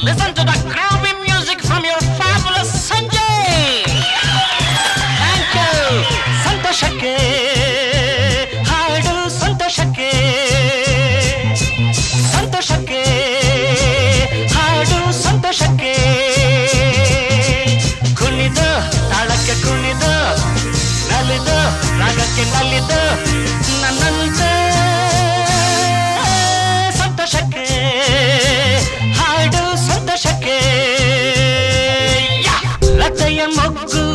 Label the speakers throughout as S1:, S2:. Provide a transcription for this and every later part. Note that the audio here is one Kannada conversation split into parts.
S1: Listen to the groovy music from your fabulous Sanjay. Thank you. ಸಂತೋಷಕ್ಕೆ ಹಾಡು ಸಂತೋಷಕ್ಕೆ ಸಂತೋಷಕ್ಕೆ ಹಾಡು ಸಂತೋಷಕ್ಕೆ ಕುಣಿದು ತಾಳಕ್ಕೆ ಕುಣಿದು ನಲಿದು ರಾಗಕ್ಕೆ ನಲಿದು ನನ್ನಂತೆ ಸಂತೋಷಕ್ಕೆ ಹಾಡು ಸಂತೋಷಕ್ಕೆ ಲತೆಯ ಮೊಗ್ಗು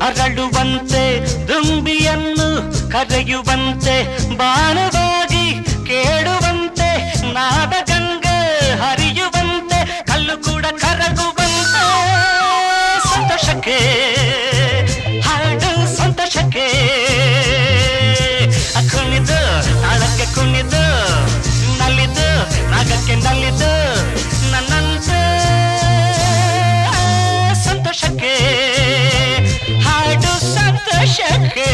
S1: ಅರಳುವಂತೆ ದುಂಬಿಯನ್ನು ಕರೆಯುವಂತೆ ಬಾಣವಾಗಿ ಕೇಳುವಂತೆ ನಾದ ಗಂಗೆ ಹರಿಯುವಂತೆ ಕಲ್ಲು ಕೂಡ ಕರಗುವಂತೆ ಸಂತೋಷಕ್ಕೆ ಹಾಡು ಸಂತೋಷಕ್ಕೆ ಕುಣಿದು ತಾಳಕ್ಕೆ ಕುಣಿದು ನಲಿದು ರಾಗಕ್ಕೆ ನಲಿದು ನನ್ನಂತೆ ಸಂತೋಷಕ್ಕೆ ಹಾಡು ಸಂತೋಷಕ್ಕೆ